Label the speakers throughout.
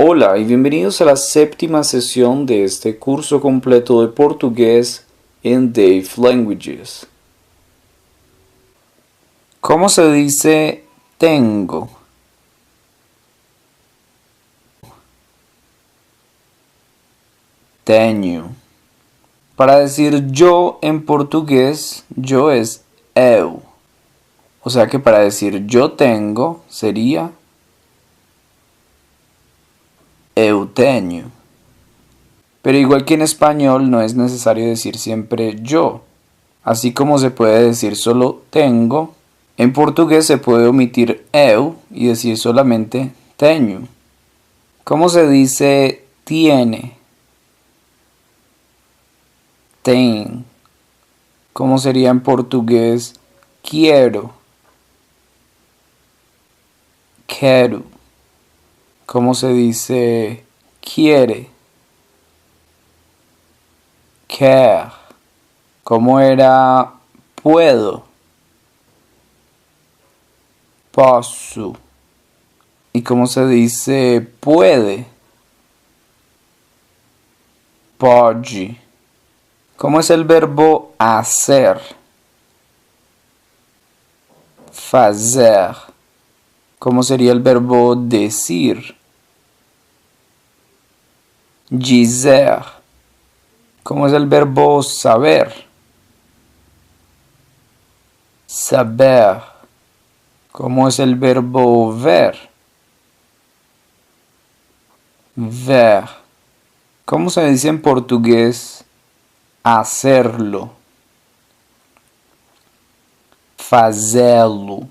Speaker 1: Hola y bienvenidos a la séptima sesión de este curso completo de portugués en Dave Languages. ¿Cómo se dice tengo? Tenho. Para decir yo en portugués, yo es eu. O sea que para decir yo tengo sería eu tenho. Pero igual que en español no es necesario decir siempre yo. Así como se puede decir solo tengo, en portugués se puede omitir eu y decir solamente tenho. ¿Cómo se dice tiene? Tem. ¿Cómo sería en portugués quiero? Quero. ¿Cómo se dice quiere? Quer. ¿Cómo era puedo? Posso. ¿Y cómo se dice puede? Pode. ¿Cómo es el verbo hacer? Fazer. ¿Cómo sería el verbo decir? Dizer. ¿Cómo es el verbo saber? Saber. ¿Cómo es el verbo ver? Ver. ¿Cómo se dice en portugués hacerlo? Fazê-lo.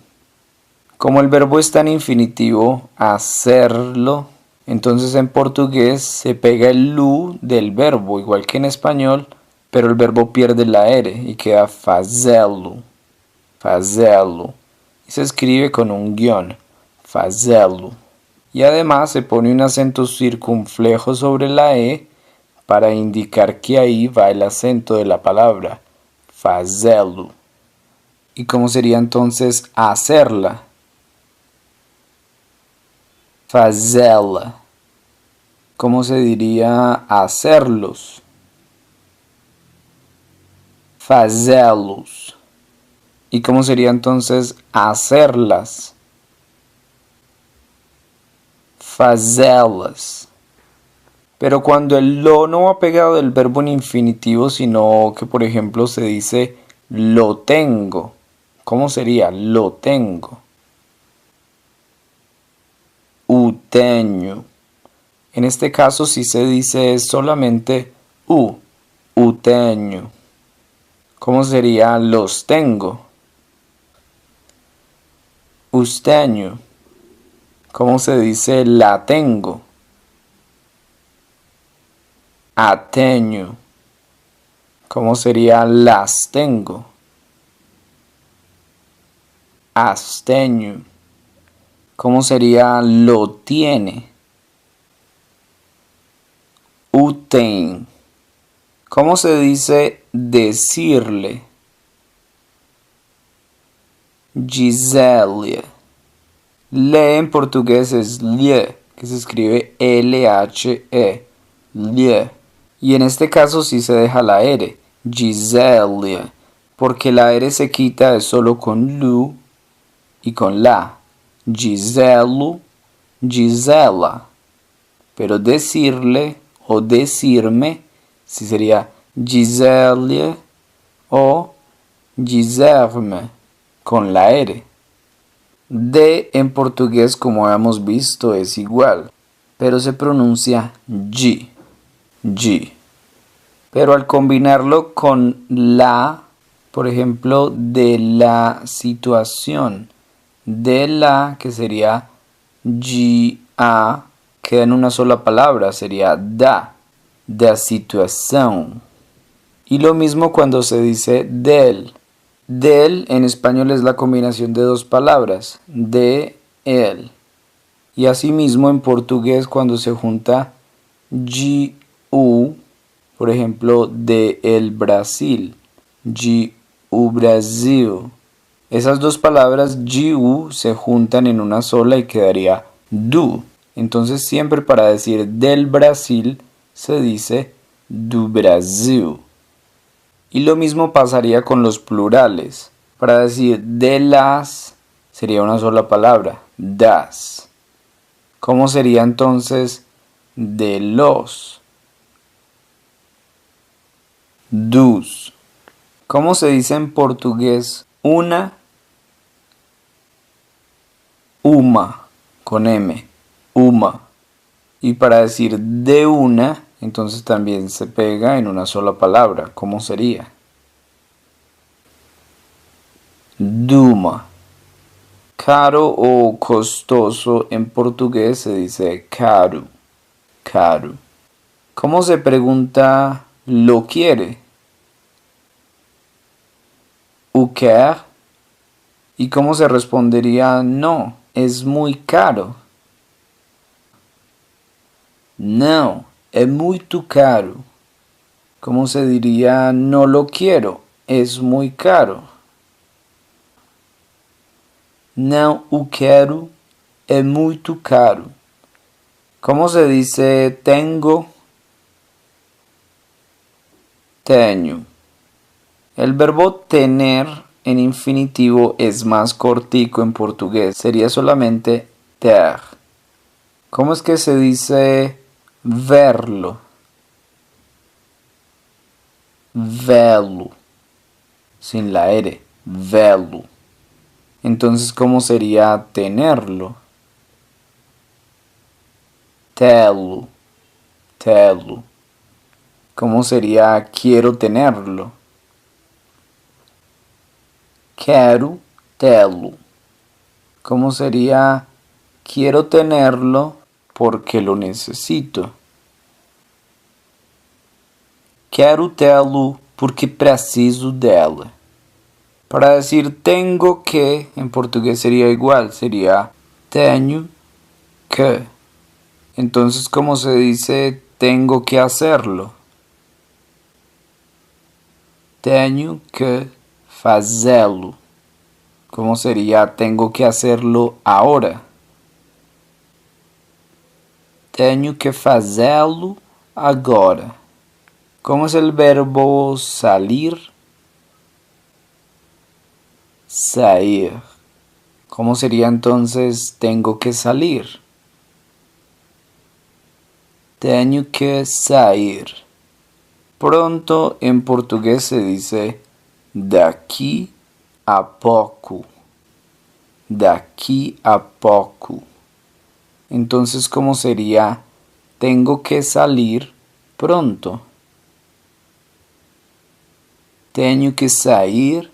Speaker 1: Como el verbo está en infinitivo, hacerlo, entonces en portugués se pega el lu del verbo, igual que en español, pero el verbo pierde la R y queda fazê-lo. Fazê-lo. Y se escribe con un guión, fazê-lo. Y además se pone un acento circunflejo sobre la E para indicar que ahí va el acento de la palabra, fazê-lo. ¿Y cómo sería entonces hacerla? Fazê-la. ¿Cómo se diría hacerlos? Fazê-los. ¿Y cómo sería entonces hacerlas? Fazê-las. Pero cuando el lo no va pegado del verbo en infinitivo, sino que por ejemplo se dice lo tengo. ¿Cómo sería? Lo tengo. O tenho. En este caso si se dice solamente o tenho. ¿Cómo sería los tengo? Os tenho. ¿Cómo se dice la tengo? A tenho. ¿Cómo sería las tengo? As tenho. ¿Cómo sería lo tiene? O tem. ¿Cómo se dice decirle? Dizer-lhe. Le en portugués es lhe, que se escribe L-H-E. Lhe. Y en este caso sí se deja la R. Dizer-lhe. Porque la R se quita es solo con lu y con la. Dizer-lo, dizer-la. Pero decirle o decirme sí sería dizer-lhe o dizer-me con la R. De en portugués, como hemos visto, es igual, pero se pronuncia G. G. Pero al combinarlo con la, por ejemplo, de la situación, de la, que sería G-A, queda en una sola palabra, sería da situación. Y lo mismo cuando se dice del. Del en español es la combinación de dos palabras, de él. Y asimismo en portugués cuando se junta G-U, por ejemplo, de el Brasil, G-U Brasil. Esas dos palabras G-U se juntan en una sola y quedaría du. Entonces siempre para decir del Brasil se dice do Brasil. Y lo mismo pasaría con los plurales. Para decir de las sería una sola palabra, das. ¿Cómo sería entonces de los? Dos. ¿Cómo se dice en portugués una? Uma, con M, uma. Y para decir de una, entonces también se pega en una sola palabra. ¿Cómo sería? Duma. Caro o costoso en portugués se dice caro. Caro. ¿Cómo se pregunta lo quiere? O quer. ¿Y cómo se respondería no? Es muy caro. Não, é muito caro. ¿Cómo se diría no lo quiero? Es muy caro. Não o quero, é muito caro. ¿Cómo se dice tengo? Tenho. El verbo tener en infinitivo es más cortico en portugués. Sería solamente ter. ¿Cómo es que se dice verlo? Velo. Sin la R. Velo. Entonces, ¿cómo sería tenerlo? Telo. Telo. ¿Cómo sería quiero tenerlo? Quero tê-lo. ¿Cómo sería quiero tenerlo porque lo necesito? Quero tê-lo porque preciso dela. Para decir tengo que, en portugués sería igual, sería tenho que. Entonces, ¿cómo se dice tengo que hacerlo? Tenho que fazê-lo. ¿Cómo sería tengo que hacerlo ahora? Tenho que fazê-lo agora. ¿Cómo es el verbo salir? Sair. ¿Cómo sería entonces tengo que salir? Tenho que sair. Pronto en portugués se dice daqui a pouco. Daqui a pouco. Entonces, ¿cómo sería tengo que salir pronto? Tenho que sair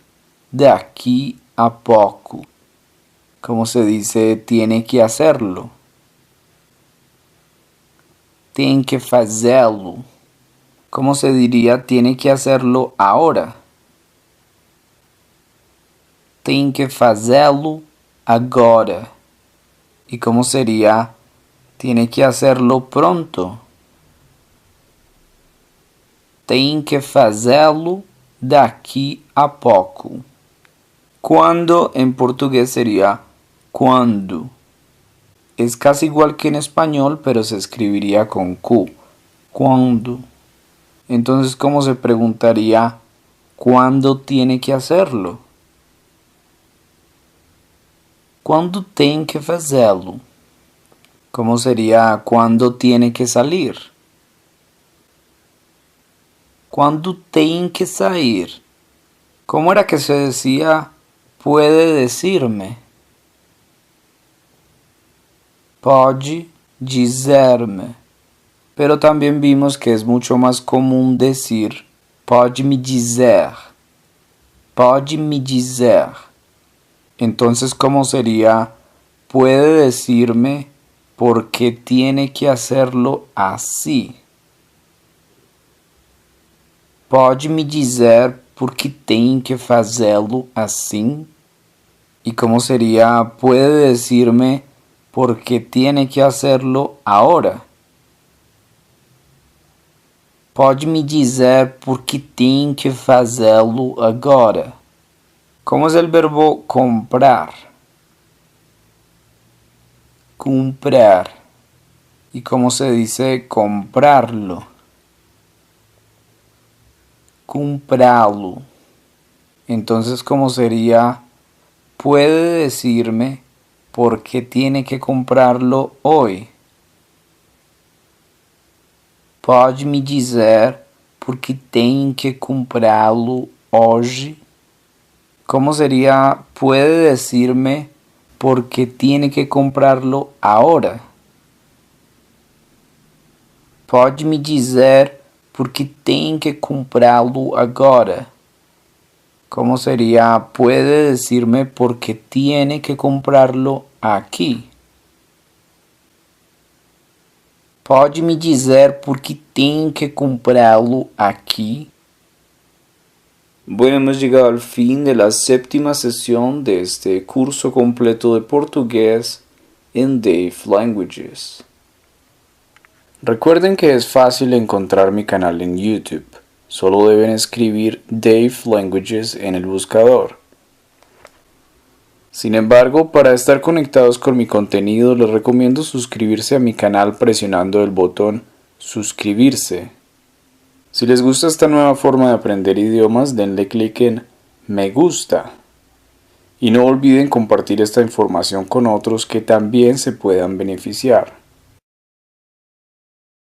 Speaker 1: daqui a pouco. ¿Cómo se dice tiene que hacerlo? Tem que fazê-lo. ¿Cómo se diría tiene que hacerlo ahora? Tem que fazê-lo agora. ¿Y cómo sería tiene que hacerlo pronto? Tem que fazê-lo daqui a pouco. Cuando en portugués sería cuando. Es casi igual que en español, pero se escribiría con Q. Cuando. Entonces, ¿cómo se preguntaría cuándo tiene que hacerlo? Quando tem que fazê-lo? ¿Cómo sería cuándo tiene que salir? Quando tem que sair? ¿Cómo era que se decía puede decirme? Pode dizer-me. Pero también vimos que es mucho más común decir pode me dizer. Pode me dizer. Entonces, ¿cómo sería puede decirme por qué tiene que hacerlo así? Pode me dizer por que tem que fazê-lo assim? ¿Y cómo sería puede decirme por qué tiene que hacerlo ahora? Pode me dizer por que tem que fazê-lo agora? ¿Cómo es el verbo comprar? Comprar. ¿Y cómo se dice comprarlo? Comprarlo. Entonces, ¿cómo sería? ¿Puede decirme por qué tiene que comprarlo hoy? Pode me dizer por que tem que comprá-lo hoje? ¿Cómo sería? ¿Puede decirme por qué tiene que comprarlo ahora? Pode me dizer por que tem que comprá-lo agora? ¿Cómo sería? ¿Puede decirme por qué tiene que comprarlo aquí? Pode me dizer por que tem que comprá-lo aquí? Bueno, hemos llegado al fin de la séptima sesión de este curso completo de portugués en Dave Languages. Recuerden que es fácil encontrar mi canal en YouTube. Solo deben escribir Dave Languages en el buscador. Sin embargo, para estar conectados con mi contenido, les recomiendo suscribirse a mi canal presionando el botón suscribirse. Si les gusta esta nueva forma de aprender idiomas, denle clic en me gusta. Y no olviden compartir esta información con otros que también se puedan beneficiar.